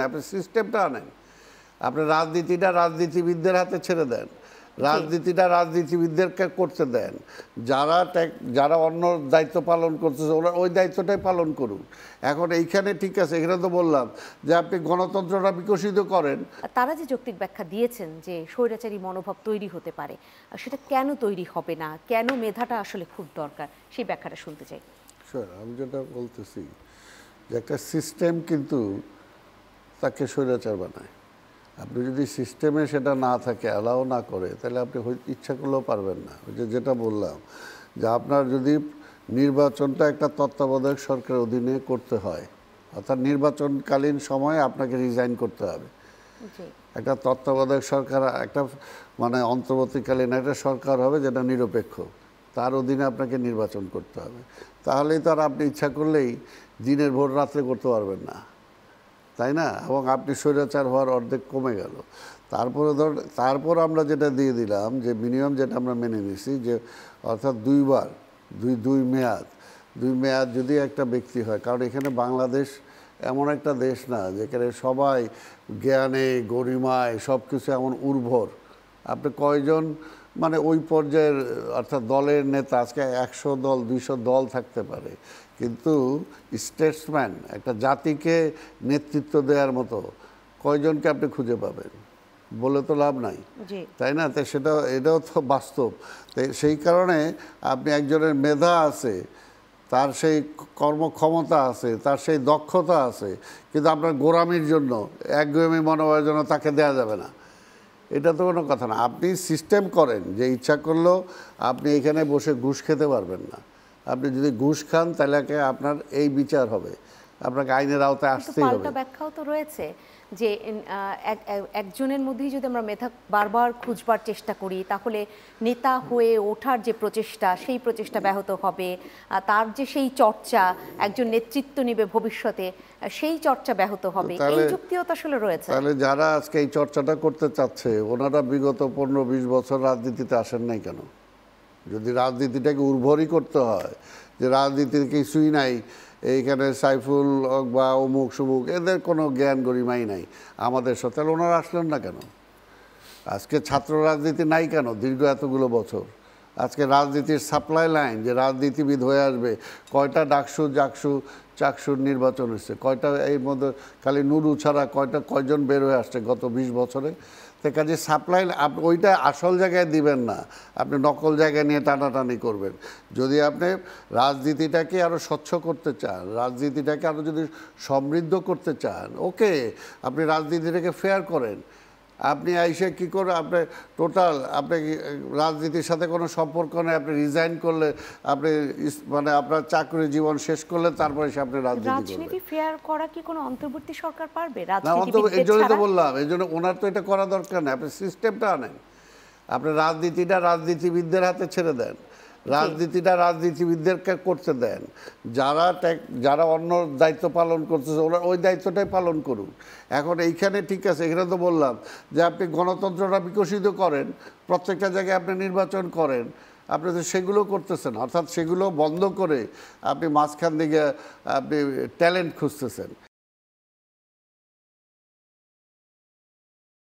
আপনি সিস্টেমটা আনেন। আপনি রাজনীতিটা রাজনীতিবিদদের হাতে ছেড়ে দেন, রাজনীতিটা রাজনীতিবিদদেরকে করতে দেন। যারা অন্য দায়িত্ব পালন করতেছে ওরা ওই দায়িত্বটাই পালন করুন। এখন এইখানে ঠিক আছে, এখানে তো বললাম যে আপনি গণতন্ত্রটা বিকশিত করেন। তারা যে যৌক্তিক ব্যাখ্যা দিয়েছেন যে স্বৈরাচারী মনোভাব তৈরি হতে পারে, সেটা কেন তৈরি হবে না, কেন মেধাটা আসলে খুব দরকার, সেই ব্যাখ্যাটা শুনতে চাই। আমি যেটা বলতেছি যে একটা সিস্টেম কিন্তু তাকে স্বৈরাচার বানায়। আপনি যদি সিস্টেমে সেটা না থাকে, অ্যালাও না করে, তাহলে আপনি ইচ্ছা করলেও পারবেন না। ওই যেটা বললাম যে আপনার যদি নির্বাচনটা একটা তত্ত্বাবধায়ক সরকারের অধীনে করতে হয়, অর্থাৎ নির্বাচনকালীন সময়ে আপনাকে রিজাইন করতে হবে। একটা তত্ত্বাবধায়ক সরকার, একটা মানে অন্তর্বর্তীকালীন একটা সরকার হবে যেটা নিরপেক্ষ, তার অধীনে আপনাকে নির্বাচন করতে হবে। তাহলেই তো আর আপনি ইচ্ছা করলেই দিনের ভোর রাত্রে করতে পারবেন না, তাই না? এবং আপনি স্বৈরাচার হওয়ার অর্ধেক কমে গেল। তারপর আমরা যেটা দিয়ে দিলাম যে মিনিমাম যেটা আমরা মেনে নিছি যে অর্থাৎ দুই মেয়াদ যদি একটা ব্যক্তি হয়, কারণ এখানে বাংলাদেশ এমন একটা দেশ না যেখানে সবাই জ্ঞানে গরিমায় সব কিছু এমন উর্বর। আপনি কয়জন মানে ওই পর্যায়ের অর্থাৎ দলের নেতা, আজকে 100 দল 200 দল থাকতে পারে, কিন্তু স্টেটসম্যান একটা জাতিকে নেতৃত্ব দেওয়ার মতো কয়জনকে আপনি খুঁজে পাবেন? বলে তো লাভ নাই, তাই না? তাই এটাও তো বাস্তব। তাই সেই কারণে আপনি একজনের মেধা আছে, তার সেই কর্মক্ষমতা আছে, তার সেই দক্ষতা আছে, কিন্তু আপনার গোঁড়ামির জন্য, একগুঁয়েমি মনোভাবের জন্য তাকে দেওয়া যাবে না। এটা তো কোনো কথা না। আপনি সিস্টেম করেন যে ইচ্ছা করলেও আপনি এখানে বসে ঘুষ খেতে পারবেন না। আপনি যদি ঘুষ খান তাহলে আপনার এই বিচার হবে, আপনাকে আইনের আওতায় আসতেই হবে। পাল্টা ব্যাখ্যাও তো রয়েছে যে একজনের মধ্যেই যদি আমরা মেধা বারবার খুঁজবার চেষ্টা করি, তাহলে নেতা হয়ে ওঠার যে প্রচেষ্টা, সেই প্রচেষ্টা ব্যাহত হবে। তার যে সেই চর্চা, একজন নেতৃত্ব নেবে ভবিষ্যতে, সেই চর্চা ব্যাহত হবে। এই যুক্তিও তো আসলে রয়েছে। তাহলে যারা আজকে এই চর্চাটা করতে চাচ্ছে ওনারা বিগত 15-20 বছর রাজনীতিতে আসেন নাই কেন? যদি রাজনীতিটাকে উর্বরই করতে হয়, যে রাজনীতির কিছুই নাই, এইখানে সাইফুল বা অমুক সুমুক এদের কোনো জ্ঞান গরিমাই নাই আমাদের সাথে, তাহলে ওনারা আসলেন না কেন? আজকে ছাত্র রাজনীতি নাই কেন দীর্ঘ এতগুলো বছর? আজকে রাজনীতির সাপ্লাই লাইন, যে রাজনীতিবিদ হয়ে আসবে, কয়টা চাকসুর নির্বাচন হচ্ছে, কয়টা এর মধ্যে খালি নুরু ছাড়া কয়জন বের হয়ে আসছে গত 20 বছরে? তো কাজে সাপ্লাই ওইটা আসল জায়গায় দিবেন না, আপনি নকল জায়গায় নিয়ে টানাটানি করবেন। যদি আপনি রাজনীতিটাকে আরও স্বচ্ছ করতে চান, রাজনীতিটাকে আরও যদি সমৃদ্ধ করতে চান, ওকে, আপনি রাজনীতিটাকে ফেয়ার করেন। আপনি আইসে কী করে আপনি টোটাল আপনি রাজনীতির সাথে কোনো সম্পর্ক নেই, আপনি রিজাইন করলে আপনি মানে আপনার চাকরি জীবন শেষ করলে তারপরে এসে আপনি রাজনীতি ফেয়ার করা কি কোনো অন্তর্বর্তী সরকার পারবে? এই জন্যই তো বললাম, এই জন্য ওনার তো এটা করা দরকার নেই। আপনি সিস্টেমটা আনেন, আপনি রাজনীতিটা রাজনীতিবিদদের হাতে ছেড়ে দেন, রাজনীতিটা রাজনীতিবিদদেরকে করতে দেন। যারা অন্য দায়িত্ব পালন করতেছে ওরা ওই দায়িত্বটাই পালন করুন। এখন এইখানে ঠিক আছে, এখানে তো বললাম যে আপনি গণতন্ত্রটা বিকশিত করেন, প্রত্যেকটা জায়গায় আপনি নির্বাচন করেন, আপনি তো সেগুলো করতেছেন। অর্থাৎ সেগুলো বন্ধ করে আপনি মাঝখান দিকে আপনি ট্যালেন্ট খুঁজতেছেন।